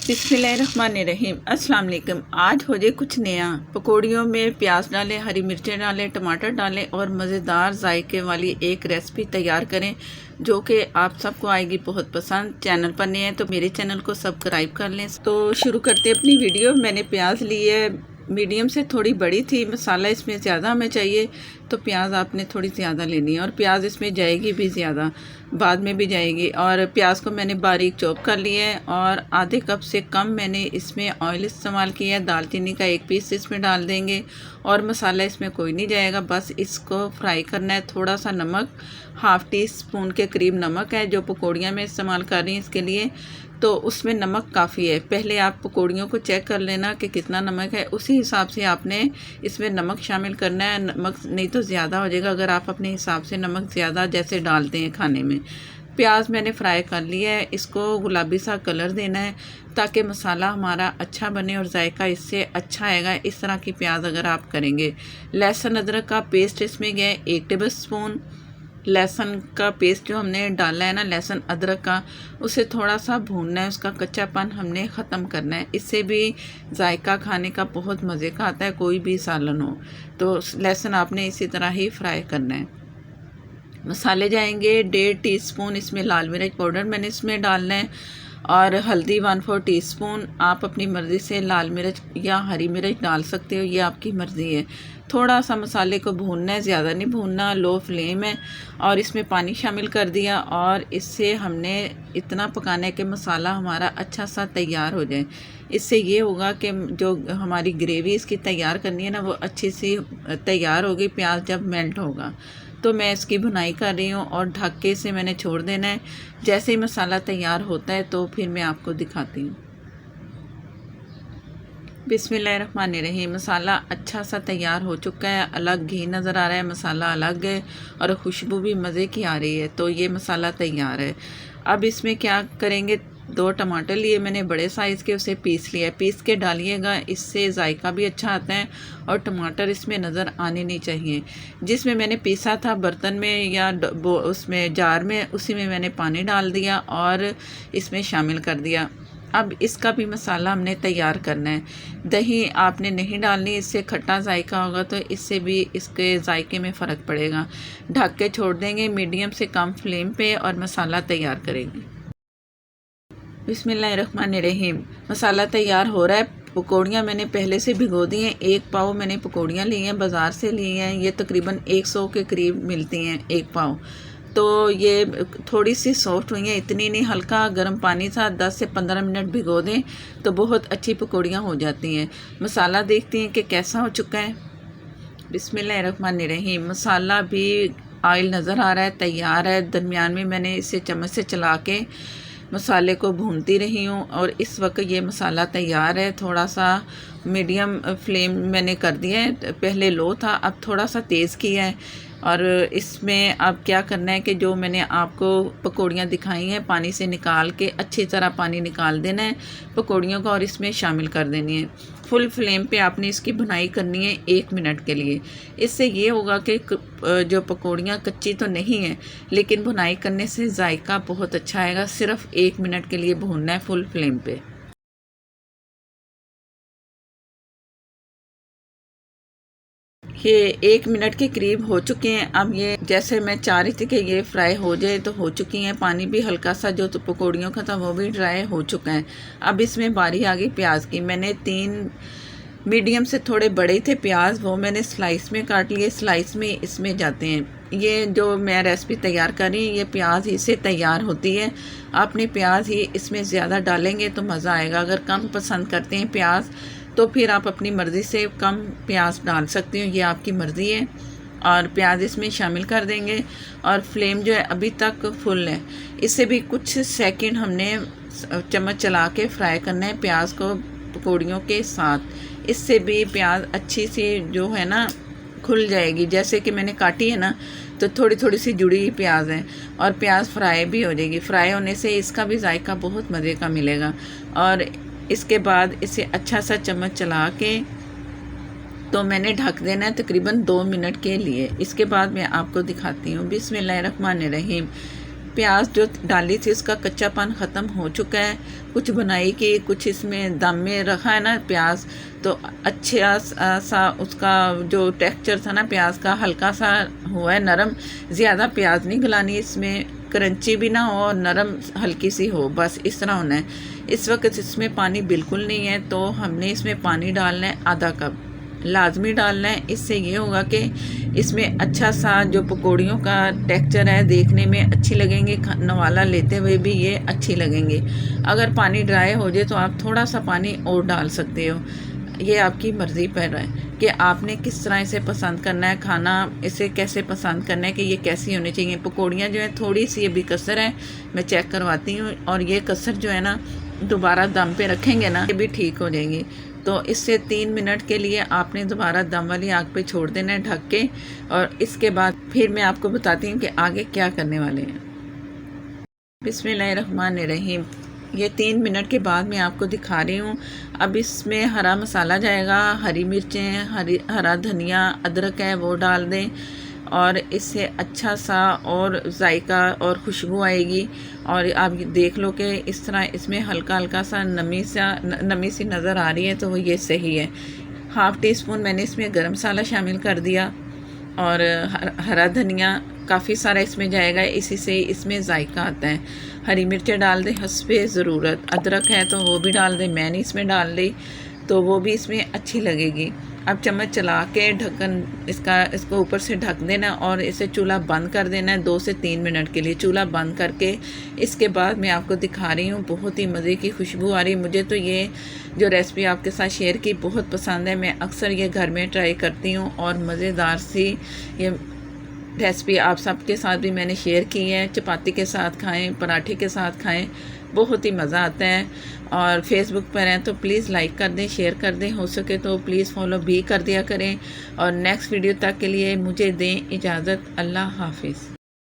बिस्मिल्लाहिर्रहमानिर्रहीम। अस्सलाम वालेकुम। आज हो जाए कुछ नया। पकौड़ियों में प्याज डालें, हरी मिर्चें डालें, टमाटर डालें और मज़ेदार जायके वाली एक रेसिपी तैयार करें जो कि आप सबको आएगी बहुत पसंद। चैनल पर नए हैं तो मेरे चैनल को सब्सक्राइब कर लें। तो शुरू करते हैं अपनी वीडियो। मैंने प्याज ली है, मीडियम से थोड़ी बड़ी थी। मसाला इसमें ज़्यादा हमें चाहिए तो प्याज आपने थोड़ी ज़्यादा लेनी है और प्याज इसमें जाएगी भी ज़्यादा, बाद में भी जाएगी। और प्याज को मैंने बारीक चॉप कर लिया है और आधे कप से कम मैंने इसमें ऑयल इस्तेमाल किया है। दालचीनी का एक पीस इसमें डाल देंगे और मसाला इसमें कोई नहीं जाएगा, बस इसको फ्राई करना है। थोड़ा सा नमक, हाफ़ टी स्पून के करीब नमक है जो पकौड़ियाँ में इस्तेमाल कर रही हैं इसके लिए, तो उसमें नमक काफ़ी है। पहले आप पकौड़ियों को चेक कर लेना कि कितना नमक है, उसी हिसाब से आपने इसमें नमक शामिल करना है। नमक नहीं तो ज़्यादा हो जाएगा अगर आप अपने हिसाब से नमक ज़्यादा जैसे डालते हैं खाने में। प्याज मैंने फ्राई कर लिया है, इसको गुलाबी सा कलर देना है ताकि मसाला हमारा अच्छा बने और जायका इससे अच्छा आएगा। इस तरह की प्याज अगर आप करेंगे। लहसुन अदरक का पेस्ट इसमें गया 1 टेबल स्पून। लहसुन का पेस्ट जो हमने डाला है ना, लहसुन अदरक का, उसे थोड़ा सा भूनना है, उसका कच्चापन हमने ख़त्म करना है। इससे भी जायका खाने का बहुत मज़े का आता है, कोई भी सालन हो तो लहसुन आपने इसी तरह ही फ्राई करना है। मसाले जाएंगे 1.5 टीस्पून इसमें लाल मिर्च पाउडर मैंने इसमें डालना है और हल्दी 1/4 टीस्पून। आप अपनी मर्ज़ी से लाल मिर्च या हरी मिर्च डाल सकते हो, ये आपकी मर्ज़ी है। थोड़ा सा मसाले को भूनना है, ज़्यादा नहीं भूनना, लो फ्लेम है। और इसमें पानी शामिल कर दिया और इससे हमने इतना पकाना है कि मसाला हमारा अच्छा सा तैयार हो जाए। इससे ये होगा कि जो हमारी ग्रेवी इसकी तैयार करनी है ना, वो अच्छी सी तैयार होगी प्याज जब मेल्ट होगा। तो मैं इसकी भुनाई कर रही हूँ और ढक के इसे मैंने छोड़ देना है। जैसे ही मसाला तैयार होता है तो फिर मैं आपको दिखाती हूँ। बिस्मिल्लाहिर्रहमानिर्रहीम। मसाला अच्छा सा तैयार हो चुका है, अलग घी नज़र आ रहा है, मसाला अलग है और खुशबू भी मज़े की आ रही है। तो ये मसाला तैयार है। अब इसमें क्या करेंगे, 2 टमाटर लिए मैंने बड़े साइज़ के, उसे पीस लिया है। पीस के डालिएगा, इससे जायका भी अच्छा आता है और टमाटर इसमें नज़र आने नहीं चाहिए। जिसमें मैंने पीसा था बर्तन में या उसमें जार में, उसी में मैंने पानी डाल दिया और इसमें शामिल कर दिया। अब इसका भी मसाला हमने तैयार करना है। दही आपने नहीं डालनी, इससे खट्टा जायका होगा तो इससे भी इसके जायके में फ़र्क पड़ेगा। ढक के छोड़ देंगे मीडियम से कम फ्लेम पे और मसाला तैयार करेंगे। बिस्मिल्लाहिर्रहमानिर्रहीम। मसाला तैयार हो रहा है। पकौड़ियाँ मैंने पहले से भिगो दी हैं। 1 पाव मैंने पकौड़ियाँ ली हैं, बाज़ार से ली हैं। ये तकरीबन 100 के करीब मिलती हैं 1 पाव। तो ये थोड़ी सी सॉफ्ट हुई हैं, इतनी नहीं। हल्का गर्म पानी था, 10 से 15 मिनट भिगो दें तो बहुत अच्छी पकौड़ियाँ हो जाती हैं। मसाला देखती हैं कि कैसा हो चुका है। बिस्मिल्लाहिर्रहमानिर्रहीम। मसाला भी ऑयल नज़र आ रहा है, तैयार है। दरमियान में मैंने इसे चम्मच से चला के मसाले को भूनती रही हूँ और इस वक्त ये मसाला तैयार है। थोड़ा सा मीडियम फ्लेम मैंने कर दिया है, पहले लो था, अब थोड़ा सा तेज़ किया है। और इसमें अब क्या करना है कि जो मैंने आपको पकौड़ियाँ दिखाई हैं, पानी से निकाल के अच्छी तरह पानी निकाल देना है पकौड़ियों का और इसमें शामिल कर देनी है। फुल फ्लेम पे आपने इसकी भुनाई करनी है 1 मिनट के लिए। इससे ये होगा कि जो पकौड़ियाँ कच्ची तो नहीं है, लेकिन भुनाई करने से जायका बहुत अच्छा आएगा। सिर्फ 1 मिनट के लिए भूनना है फुल फ्लेम पे। ये 1 मिनट के करीब हो चुके हैं। अब ये जैसे मैं चाह रही थी कि ये फ्राई हो जाए तो हो चुकी हैं। पानी भी हल्का सा जो तो पकौड़ियों का था वो भी ड्राई हो चुका है। अब इसमें बारी आ गई प्याज की। मैंने 3 मीडियम से थोड़े बड़े थे प्याज, वो मैंने स्लाइस में काट लिए। स्लाइस में इसमें जाते हैं। ये जो मैं रेसिपी तैयार कर रही हूँ ये प्याज ही से तैयार होती है। आपने प्याज ही इसमें ज़्यादा डालेंगे तो मज़ा आएगा। अगर कम पसंद करते हैं प्याज तो फिर आप अपनी मर्ज़ी से कम प्याज डाल सकते हो, ये आपकी मर्ज़ी है। और प्याज इसमें शामिल कर देंगे और फ्लेम जो है अभी तक फुल है। इससे भी कुछ सेकंड हमने चम्मच चला के फ्राई करना है प्याज को पकौड़ियों के साथ। इससे भी प्याज अच्छी सी जो है ना खुल जाएगी। जैसे कि मैंने काटी है ना, तो थोड़ी थोड़ी सी जुड़ी हुई प्याज है और प्याज फ्राई भी हो जाएगी। फ्राई होने से इसका भी जायका बहुत मज़े का मिलेगा। और इसके बाद इसे अच्छा सा चम्मच चला के तो मैंने ढक देना है तकरीबन 2 मिनट के लिए। इसके बाद मैं आपको दिखाती हूँ। बिस्मिल्लाहिर्रहमानिर्रहीम। प्याज जो डाली थी उसका कच्चापन ख़त्म हो चुका है। कुछ बनाई की कुछ इसमें दम में रखा है ना प्याज, तो अच्छा सा उसका जो टेक्सचर था ना प्याज का हल्का सा हुआ है नरम। ज़्यादा प्याज नहीं गलानी इसमें, क्रंची भी ना हो और नरम हल्की सी हो, बस इस तरह होना है। इस वक्त इसमें पानी बिल्कुल नहीं है, तो हमने इसमें पानी डालना है आधा कप लाजमी डालना है। इससे ये होगा कि इसमें अच्छा सा जो पकौड़ियों का टेक्सचर है देखने में अच्छी लगेंगे, नवाला लेते हुए भी ये अच्छी लगेंगे। अगर पानी ड्राई हो जाए तो आप थोड़ा सा पानी और डाल सकते हो, ये आपकी मर्ज़ी पर है कि आपने किस तरह इसे पसंद करना है, खाना इसे कैसे पसंद करना है कि ये कैसी होनी चाहिए। पकौड़ियाँ जो है थोड़ी सी अभी कसर है, मैं चेक करवाती हूँ, और ये कसर जो है ना दोबारा दम पे रखेंगे ना ये भी ठीक हो जाएंगी। तो इससे 3 मिनट के लिए आपने दोबारा दम वाली आग पे छोड़ देना है ढक के, और इसके बाद फिर मैं आपको बताती हूँ कि आगे क्या करने वाले हैं। बिस्मिल्लाहिर्रहमानिर्रहीम। ये 3 मिनट के बाद मैं आपको दिखा रही हूँ। अब इसमें हरा मसाला जाएगा, हरी मिर्चें, हरा धनिया, अदरक है वो डाल दें, और इससे अच्छा सा और जायका और खुशबू आएगी। और आप देख लो कि इस तरह इसमें हल्का हल्का सा नमी सी नज़र आ रही है, तो वो ये सही है। हाफ़ टी स्पून मैंने इसमें गरम मसाला शामिल कर दिया, और हरा धनिया काफ़ी सारा इसमें जाएगा, इसी से इसमें जायका आता है। हरी मिर्चें डाल दें हस्बे ज़रूरत, अदरक है तो वो भी डाल दें, मैंने इसमें डाल दी तो वो भी इसमें अच्छी लगेगी। अब चम्मच चला के ढक्कन इसको ऊपर से ढक देना, और इसे चूल्हा बंद कर देना है 2 से 3 मिनट के लिए। चूल्हा बंद करके इसके बाद मैं आपको दिखा रही हूँ, बहुत ही मज़े की खुशबू आ रही है। मुझे तो ये जो रेसिपी आपके साथ शेयर की बहुत पसंद है, मैं अक्सर ये घर में ट्राई करती हूँ, और मज़ेदार सी ये रेसिपी आप सबके साथ भी मैंने शेयर की है। चपाती के साथ खाएं, पराठे के साथ खाएं, बहुत ही मज़ा आता है। और फेसबुक पर हैं तो प्लीज़ लाइक कर दें, शेयर कर दें, हो सके तो प्लीज़ फॉलो भी कर दिया करें। और नेक्स्ट वीडियो तक के लिए मुझे दें इजाज़त। अल्लाह हाफिज़।